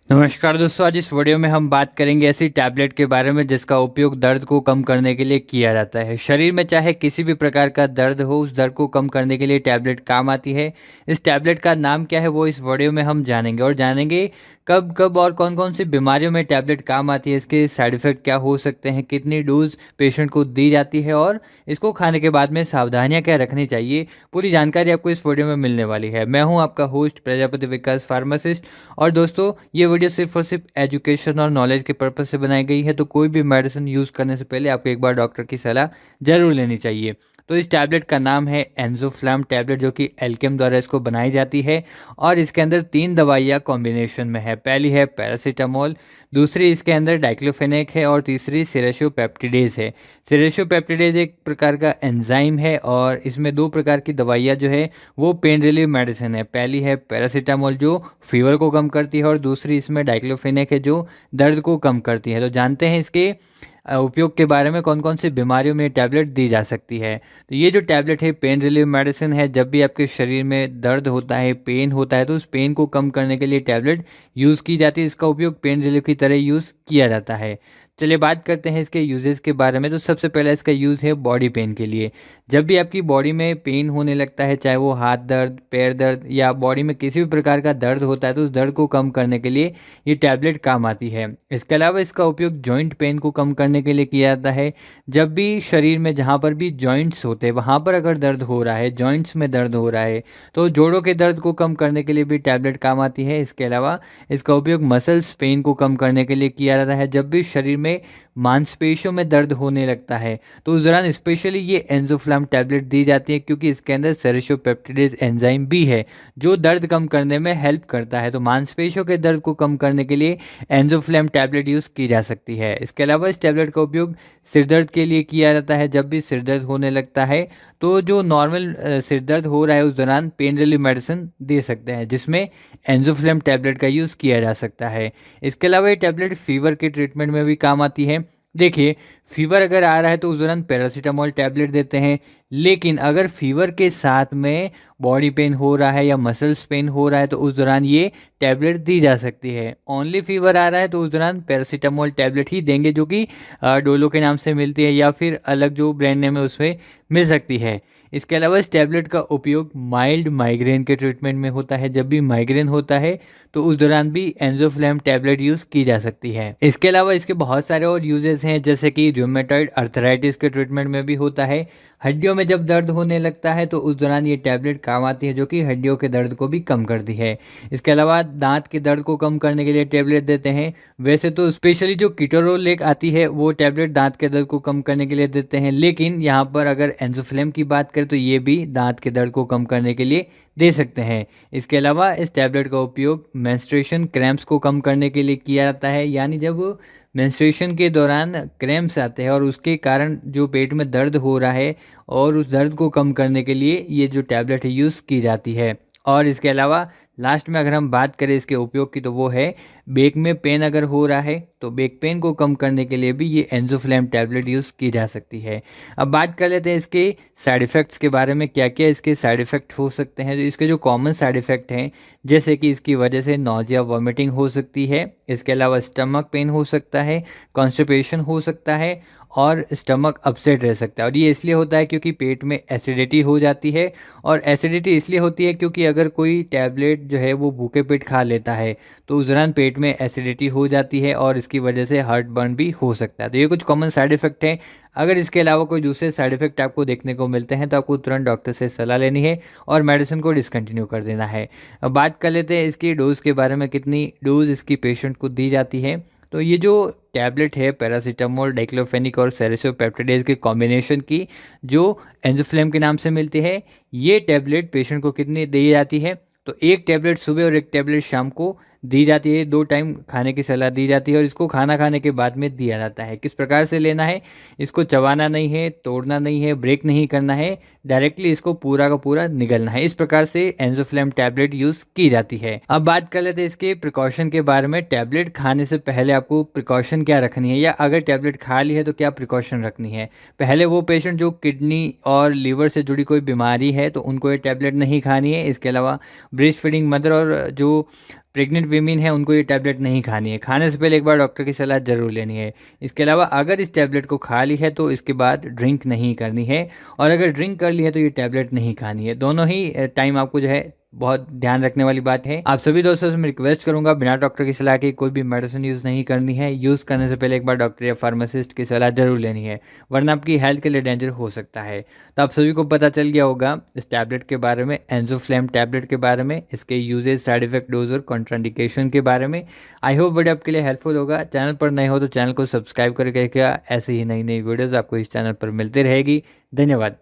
नमस्कार दोस्तों, आज इस वीडियो में हम बात करेंगे ऐसी टैबलेट के बारे में जिसका उपयोग दर्द को कम करने के लिए किया जाता है। शरीर में चाहे किसी भी प्रकार का दर्द हो, उस दर्द को कम करने के लिए टैबलेट काम आती है। इस टैबलेट का नाम क्या है वो इस वीडियो में हम जानेंगे और जानेंगे कब कब और कौन कौन सी बीमारियों में टैबलेट काम आती है, इसके साइड इफ़ेक्ट क्या हो सकते हैं, कितनी डोज पेशेंट को दी जाती है और इसको खाने के बाद में सावधानियाँ क्या रखनी चाहिए। पूरी जानकारी आपको इस वीडियो में मिलने वाली है। मैं हूँ आपका होस्ट प्रजापति विकास फार्मासिस्ट। और दोस्तों, ये वीडियो सिर्फ और सिर्फ एजुकेशन और नॉलेज के पर्पज़ से बनाई गई है, तो कोई भी मेडिसिन यूज़ करने से पहले आपको एक बार डॉक्टर की सलाह ज़रूर लेनी चाहिए। तो इस टैबलेट का नाम है एंज़ोफ्लैम टैबलेट, जो कि एल्केम द्वारा इसको बनाई जाती है और इसके अंदर 3 दवाइयाँ कॉम्बिनेशन में है। पहली है पैरासिटामोल, दूसरी इसके अंदर डाइक्लोफेनेक है और तीसरी सेरेशोपेप्टिडेज़ है। सेरेशोपेप्टिडेज़ एक प्रकार का एंजाइम है और इसमें 2 प्रकार की दवाइयाँ जो है वो पेन रिलीफ मेडिसिन है। पहली है पैरासिटामोल जो फीवर को कम करती है और दूसरी इसमें डाइक्लोफेनेक है जो दर्द को कम करती है। तो जानते हैं इसके उपयोग के बारे में, कौन-कौन सी बीमारियों में ये टैबलेट दी जा सकती है। तो ये जो टैबलेट है पेन रिलीफ मेडिसिन है। जब भी आपके शरीर में दर्द होता है, पेन होता है, तो उस पेन को कम करने के लिए टैबलेट यूज़ की जाती है। इसका उपयोग पेन रिलीफ की तरह यूज़ किया जाता है। चलिए बात करते हैं इसके यूजेस के बारे में। तो सबसे पहला इसका यूज़ है बॉडी पेन के लिए। जब भी आपकी बॉडी में पेन होने लगता है, चाहे वो हाथ दर्द, पैर दर्द या बॉडी में किसी भी प्रकार का दर्द होता है, तो उस दर्द को कम करने के लिए ये टैबलेट काम आती है। इसके अलावा इसका उपयोग जॉइंट पेन को कम करने के लिए किया जाता है। जब भी शरीर में जहाँ पर भी जॉइंट्स होते हैं, वहाँ पर अगर दर्द हो रहा है, जॉइंट्स में दर्द हो रहा है, तो जोड़ों के दर्द को कम करने के लिए भी टैबलेट काम आती है। इसके अलावा इसका उपयोग मसल्स पेन को कम करने के लिए किया जाता है। जब भी शरीर में मांसपेशियों में दर्द होने लगता है, तो उस दौरान स्पेशली ये एंज़ोफ्लैम टैबलेट दी जाती है, क्योंकि इसके अंदर सेरेशोपेप्टिडेज़ एंजाइम भी है जो दर्द कम करने में हेल्प करता है। तो मांसपेशियों के दर्द को कम करने के लिए एंज़ोफ्लैम टैबलेट यूज़ की जा सकती है। इसके अलावा इस टैबलेट का उपयोग सिर दर्द के लिए किया जाता है। जब भी सिर दर्द होने लगता है, तो जो नॉर्मल सिर दर्द हो रहा है, उस दौरान पेन रिलीफ मेडिसिन दे सकते हैं, जिसमें एंज़ोफ्लैम टैबलेट का यूज़ किया जा सकता है। इसके अलावा ये टैबलेट फीवर के ट्रीटमेंट में भी काम आती है। देखिए, फ़ीवर अगर आ रहा है तो उस दौरान पैरासिटामोल टैबलेट देते हैं, लेकिन अगर फ़ीवर के साथ में बॉडी पेन हो रहा है या मसल्स पेन हो रहा है, तो उस दौरान ये टैबलेट दी जा सकती है। ओनली फ़ीवर आ रहा है तो उस दौरान पैरासिटामोल टैबलेट ही देंगे, जो कि डोलो के नाम से मिलती है या फिर अलग जो ब्रांड नेम है उसमें मिल सकती है। इसके अलावा इस टैबलेट का उपयोग माइल्ड माइग्रेन के ट्रीटमेंट में होता है। जब भी माइग्रेन होता है, तो उस दौरान भी एंज़ोफ्लैम टैबलेट यूज़ की जा सकती है। इसके अलावा इसके बहुत सारे और यूजेस हैं, जैसे कि रूमेटॉइड अर्थराइटिस के ट्रीटमेंट में भी होता है। हड्डियों में जब दर्द होने लगता है, तो उस दौरान ये टैबलेट काम आती है, जो कि हड्डियों के दर्द को भी कम करती है। इसके अलावा दांत के दर्द को कम करने के लिए टैबलेट देते हैं। वैसे तो स्पेशली जो कीटोरोलेक आती है, वो टैबलेट दांत के दर्द को कम करने के लिए देते हैं, लेकिन यहाँ पर अगर एंज़ोफ्लैम की बात करें तो ये भी दांत के दर्द को कम करने के लिए दे सकते हैं। इसके अलावा इस टैबलेट का उपयोग मेंस्ट्रुएशन क्रैम्प्स को कम करने के लिए किया जाता है, यानी जब मेंस्ट्रुएशन के दौरान क्रैम्प्स आते हैं और उसके कारण जो पेट में दर्द हो रहा है, और उस दर्द को कम करने के लिए ये जो टैबलेट है यूज़ की जाती है। और इसके अलावा लास्ट में अगर हम बात करें इसके उपयोग की, तो वो है बैक में पेन अगर हो रहा है, तो बैक पेन को कम करने के लिए भी ये एंज़ोफ्लैम टैबलेट यूज़ की जा सकती है। अब बात कर लेते हैं इसके साइड इफ़ेक्ट्स के बारे में, क्या-क्या इसके साइड इफ़ेक्ट हो सकते हैं। तो इसके जो कॉमन साइड इफ़ेक्ट हैं, जैसे कि इसकी वजह से नौजिया, वॉमिटिंग हो सकती है। इसके अलावा स्टमक पेन हो सकता है, कॉन्स्टिपेशन हो सकता है और स्टमक अपसेट रह सकता है। और ये इसलिए होता है क्योंकि पेट में एसिडिटी हो जाती है, और एसिडिटी इसलिए होती है क्योंकि अगर कोई टैबलेट जो है वो भूखे पेट खा लेता है, तो उस दौरान पेट में एसिडिटी हो जाती है और इसकी वजह से हार्ट बर्न भी हो सकता है। तो ये कुछ कॉमन साइड इफ़ेक्ट हैं। अगर इसके अलावा कोई दूसरे साइड इफ़ेक्ट आपको देखने को मिलते हैं, तो आपको तुरंत डॉक्टर से सलाह लेनी है और मेडिसिन को डिसकंटिन्यू कर देना है। अब बात कर लेते हैं इसकी डोज़ के बारे में, कितनी डोज़ इसकी पेशेंट को दी जाती है। तो ये जो टैबलेट है पैरासिटामोल, डाइक्लोफेनिक और सेरेसोपेप्टिडेज़ के कॉम्बिनेशन की, जो एंज़ोफ्लैम के नाम से मिलती है, ये टैबलेट पेशेंट को कितनी दी जाती है, तो 1 टैबलेट सुबह और 1 टैबलेट शाम को दी जाती है। 2 टाइम खाने की सलाह दी जाती है और इसको खाना खाने के बाद में दिया जाता है। किस प्रकार से लेना है, इसको चबाना नहीं है, तोड़ना नहीं है, ब्रेक नहीं करना है, डायरेक्टली इसको पूरा का पूरा निगलना है। इस प्रकार से एंज़ोफ्लैम टैबलेट यूज़ की जाती है। अब बात कर लेते हैं इसके प्रिकॉशन के बारे में। टैबलेट खाने से पहले आपको प्रिकॉशन क्या रखनी है, या अगर टैबलेट खा ली है तो क्या प्रिकॉशन रखनी है। पहले वो पेशेंट जो किडनी और लीवर से जुड़ी कोई बीमारी है, तो उनको ये टैबलेट नहीं खानी है। इसके अलावा ब्रेस्ट फीडिंग मदर और जो प्रेग्नेंट वीमेन है उनको ये टैबलेट नहीं खानी है। खाने से पहले एक बार डॉक्टर की सलाह ज़रूर लेनी है। इसके अलावा अगर इस टैबलेट को खा ली है तो इसके बाद ड्रिंक नहीं करनी है, और अगर ड्रिंक कर ली है तो ये टैबलेट नहीं खानी है। दोनों ही टाइम आपको जो है बहुत ध्यान रखने वाली बात है। आप सभी दोस्तों से मैं रिक्वेस्ट करूंगा बिना डॉक्टर की सलाह के कोई भी मेडिसिन यूज़ नहीं करनी है। यूज़ करने से पहले एक बार डॉक्टर या फार्मासिस्ट की सलाह ज़रूर लेनी है, वरना आपकी हेल्थ के लिए डेंजर हो सकता है। तो आप सभी को पता चल गया होगा इस टैबलेट के बारे में, एंजोफ्लेम टैबलेट के बारे में, इसके यूजेज, साइड इफेक्ट, डोज और कॉन्ट्राइंडिकेशन के बारे में। आई होप वीडियो आपके लिए हेल्पफुल होगा। चैनल पर नए हो तो चैनल को सब्सक्राइब करके रखिएगा। ऐसे ही नई नई वीडियोज़ आपको इस चैनल पर मिलती रहेगी। धन्यवाद।